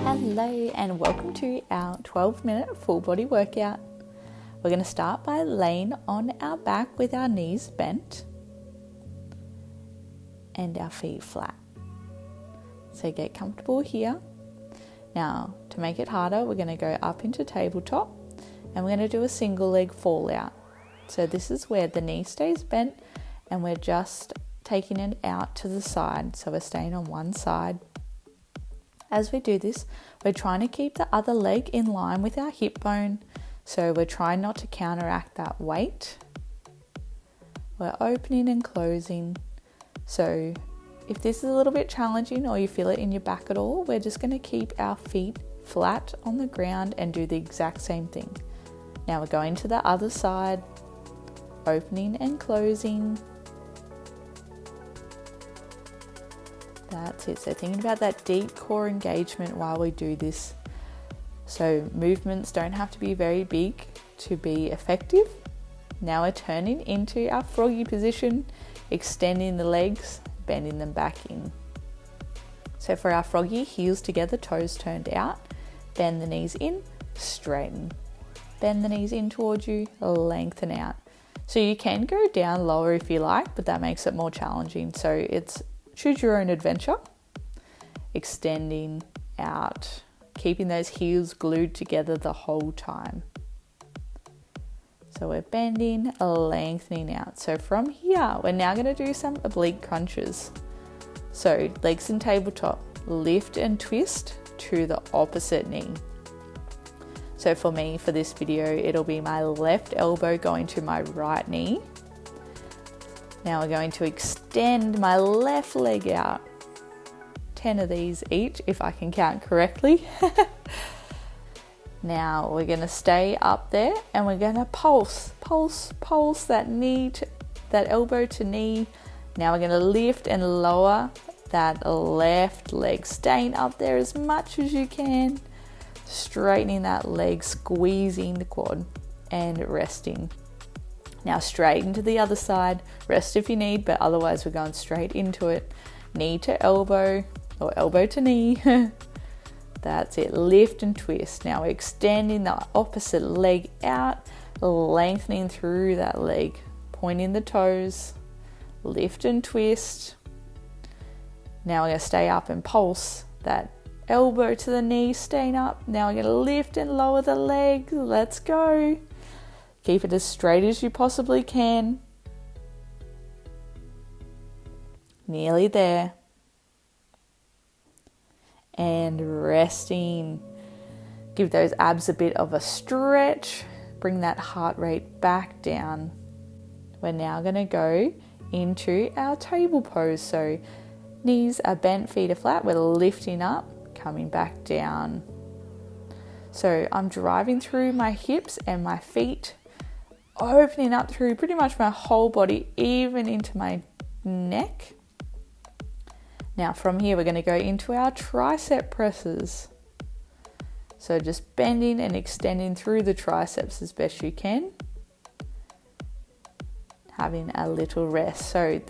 Hello and welcome to our 12-minute full body workout. We're going to start by laying on our back with our knees bent and our feet flat. So get comfortable here. Now to make it harder, we're going to go up into tabletop and we're going to do a single leg fall out. So this is where the knee stays bent and we're just taking it out to the side. So we're staying on one side. As we do this, we're trying to keep the other leg in line with our hip bone. So we're trying not to counteract that weight. We're opening and closing. So if this is a little bit challenging or you feel it in your back at all, we're just going to keep our feet flat on the ground and do the exact same thing. Now we're going to the other side, opening and closing. That's it. So thinking about that deep core engagement while we do this. So movements don't have to be very big to be effective. Now we're turning into our froggy position, extending the legs, bending them back in. So for our froggy, heels together, toes turned out, bend the knees in, straighten. Bend the knees in towards you, lengthen out. So you can go down lower if you like, but that makes it more challenging. So it's choose your own adventure. Extending out, keeping those heels glued together the whole time. So we're bending, lengthening out. So from here, we're now going to do some oblique crunches. So legs in tabletop, lift and twist to the opposite knee. So for me, for this video, it'll be my left elbow going to my right knee. Now we're going to extend my left leg out. 10 of these each, if I can count correctly. Now we're going to stay up there and we're going to pulse that knee, that elbow to knee. Now we're going to lift and lower that left leg, staying up there as much as you can, straightening that leg, squeezing the quad and resting. Now straighten to the other side, rest if you need, but otherwise we're going straight into it. Knee to elbow or elbow to knee. That's it, lift and twist. Now we're extending the opposite leg out, lengthening through that leg, pointing the toes, lift and twist. Now we're going to stay up and pulse that elbow to the knee, staying up. Now we're going to lift and lower the leg. Let's go. Keep it as straight as you possibly can. Nearly there. And resting. Give those abs a bit of a stretch. Bring that heart rate back down. We're now going to go into our table pose. So knees are bent, feet are flat. We're lifting up, coming back down. So I'm driving through my hips and my feet, opening up through pretty much my whole body, even into my neck. Now from here, we're going to go into our tricep presses. So just bending and extending through the triceps as best you can. Having a little rest. So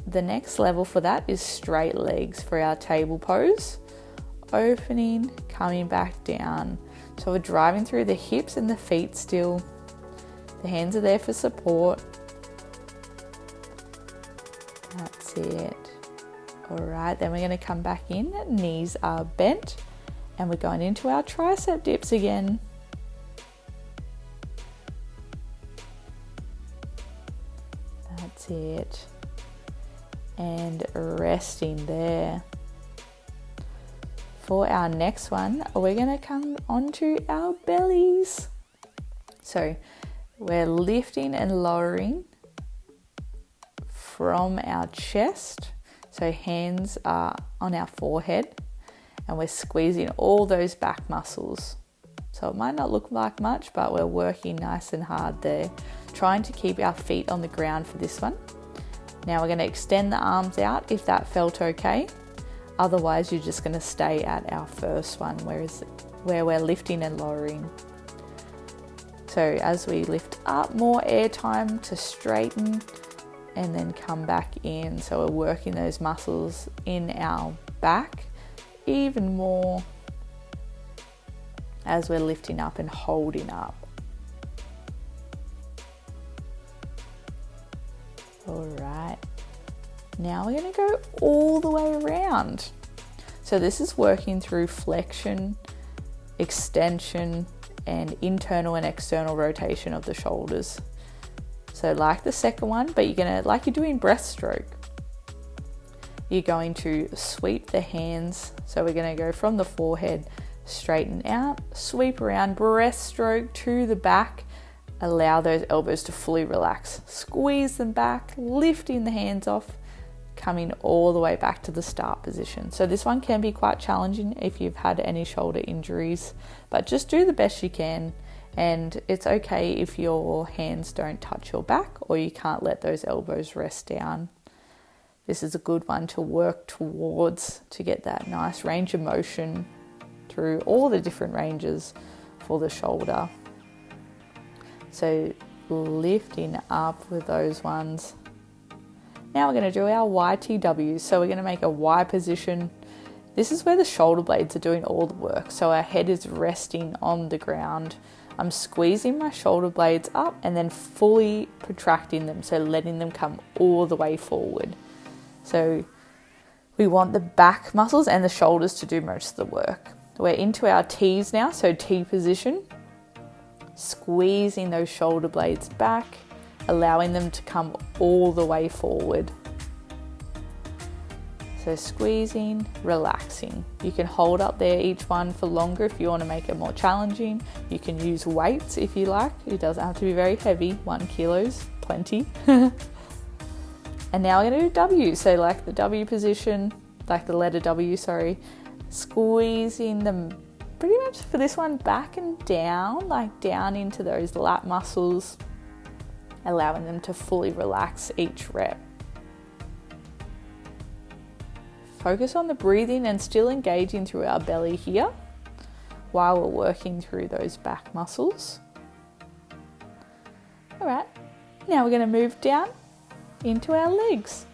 the next level for that is straight legs for our table pose. Opening, coming back down. So we're driving through the hips and the feet still. The hands are there for support. That's it. All right, then we're going to come back in. Knees are bent and we're going into our tricep dips again. That's it. And resting there. For our next one, we're going to come onto our bellies. So we're lifting and lowering from our chest. So hands are on our forehead and we're squeezing all those back muscles. So it might not look like much, but we're working nice and hard there. Trying to keep our feet on the ground for this one. Now we're going to extend the arms out if that felt okay. Otherwise, you're just going to stay at our first one, where we're lifting and lowering. So as we lift up, more air time to straighten and then come back in. So we're working those muscles in our back even more. as we're lifting up and holding up. All right, now we're going to go all the way around. So this is working through flexion, extension, and internal and external rotation of the shoulders. So like the second one, but you're gonna, like you're doing breaststroke, you're going to sweep the hands. So we're gonna go from the forehead, straighten out, sweep around, breaststroke to the back, allow those elbows to fully relax, squeeze them back, lifting the hands off, coming all the way back to the start position. So this one can be quite challenging if you've had any shoulder injuries, but just do the best you can. And it's okay if your hands don't touch your back or you can't let those elbows rest down. This is a good one to work towards to get that nice range of motion through all the different ranges for the shoulder. So lifting up with those ones. Now we're going to do our YTWs. So we're going to make a Y position. This is where the shoulder blades are doing all the work. So our head is resting on the ground. I'm squeezing my shoulder blades up and then fully protracting them. So letting them come all the way forward. So we want the back muscles and the shoulders to do most of the work. We're into our T's now. So T position. Squeezing those shoulder blades back, allowing them to come all the way forward. So squeezing, relaxing. You can hold up there each one for longer if you want to make it more challenging. You can use weights if you like. It doesn't have to be very heavy. 1 kilo's plenty. And now we're going to do W. So like the W position, like the letter W, sorry. Squeezing them pretty much for this one back and down, like down into those lat muscles, allowing them to fully relax each rep. Focus on the breathing and still engaging through our belly here while we're working through those back muscles. All right, now we're going to move down into our legs.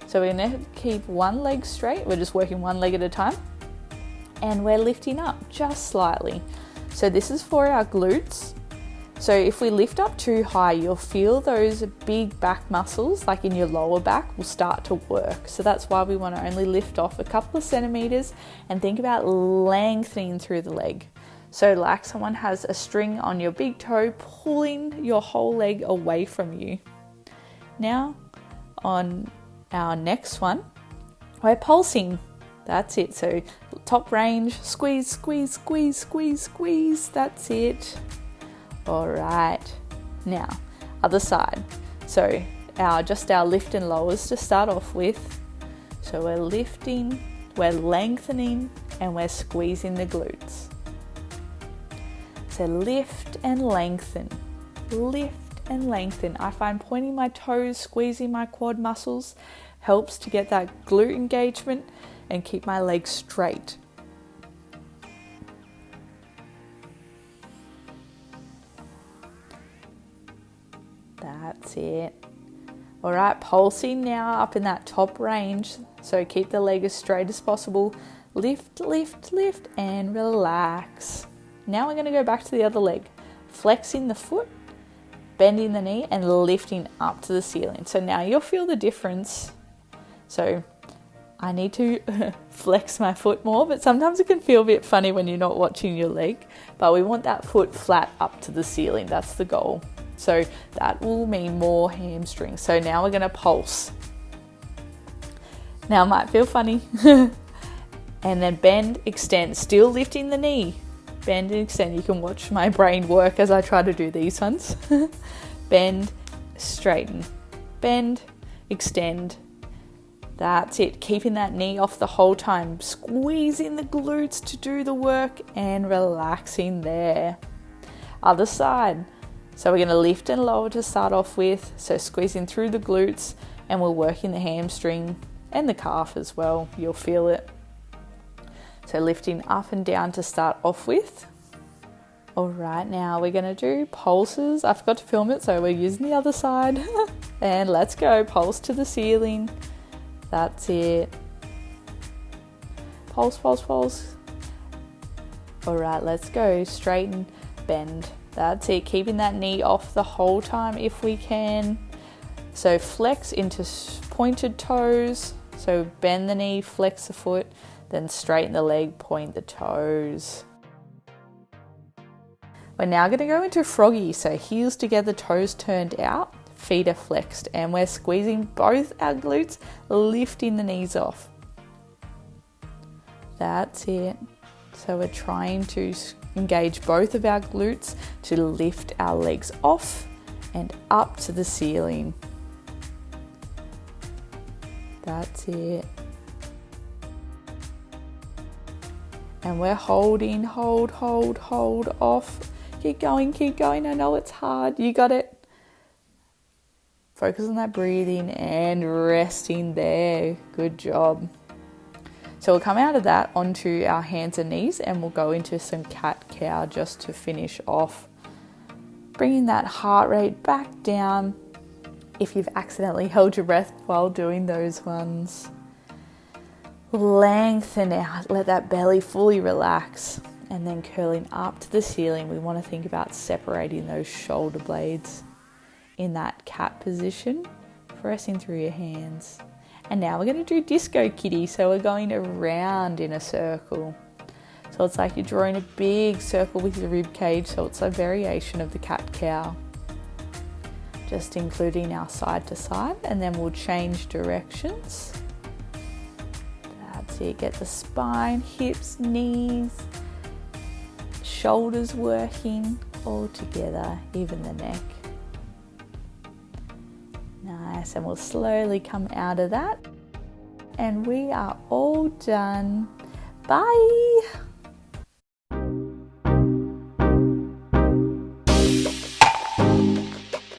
So we're going to keep one leg straight. We're just working one leg at a time. And we're lifting up just slightly. So this is for our glutes. So if we lift up too high, you'll feel those big back muscles, like in your lower back, will start to work. So that's why we want to only lift off a couple of centimeters and think about lengthening through the leg. So like someone has a string on your big toe, pulling your whole leg away from you. Now on our next one, we're pulsing. That's it. So top range, squeeze, squeeze, squeeze, squeeze, squeeze. That's it. All right. Now, other side. So our lift and lowers to start off with. So we're lifting, we're lengthening, and we're squeezing the glutes. So lift and lengthen, lift and lengthen. I find pointing my toes, squeezing my quad muscles helps to get that glute engagement and keep my legs straight. That's it. All right, pulsing now up in that top range. So keep the leg as straight as possible. Lift, lift, lift, and relax. Now we're going to go back to the other leg. Flexing the foot, bending the knee, and lifting up to the ceiling. So now you'll feel the difference. So I need to flex my foot more, but sometimes it can feel a bit funny when you're not watching your leg. But we want that foot flat up to the ceiling. That's the goal. So that will mean more hamstrings. So now we're going to pulse. Now it might feel funny. And then bend, extend, still lifting the knee. Bend and extend. You can watch my brain work as I try to do these ones. Bend, straighten, bend, extend. That's it. Keeping that knee off the whole time. Squeezing the glutes to do the work and relaxing there. Other side. So we're going to lift and lower to start off with. So squeezing through the glutes, and we're working the hamstring and the calf as well. You'll feel it. So lifting up and down to start off with. All right, now we're going to do pulses. I forgot to film it, so we're using the other side. And let's go. Pulse to the ceiling. That's it. Pulse, pulse, pulse. All right, let's go. Straighten, bend. That's it. Keeping that knee off the whole time if we can. So flex into pointed toes. So bend the knee, flex the foot, then straighten the leg, point the toes. We're now going to go into froggy. So heels together, toes turned out, feet are flexed, and we're squeezing both our glutes, lifting the knees off. That's it. So we're trying to engage both of our glutes to lift our legs off and up to the ceiling. That's it. And we're holding, hold off. Keep going. I know it's hard. You got it. Focus on that breathing and resting there. Good job. So we'll come out of that onto our hands and knees, and we'll go into some cat-cow just to finish off. Bringing that heart rate back down if you've accidentally held your breath while doing those ones. Lengthen out, let that belly fully relax, and then curling up to the ceiling. We want to think about separating those shoulder blades in that cat position, pressing through your hands. And now we're going to do disco kitty. So we're going around in a circle. So it's like you're drawing a big circle with your rib cage. So it's a variation of the cat-cow. Just including our side to side, and then we'll change directions. That's it. Get the spine, hips, knees, shoulders working all together, even the neck. Nice, and we'll slowly come out of that. And we are all done. Bye.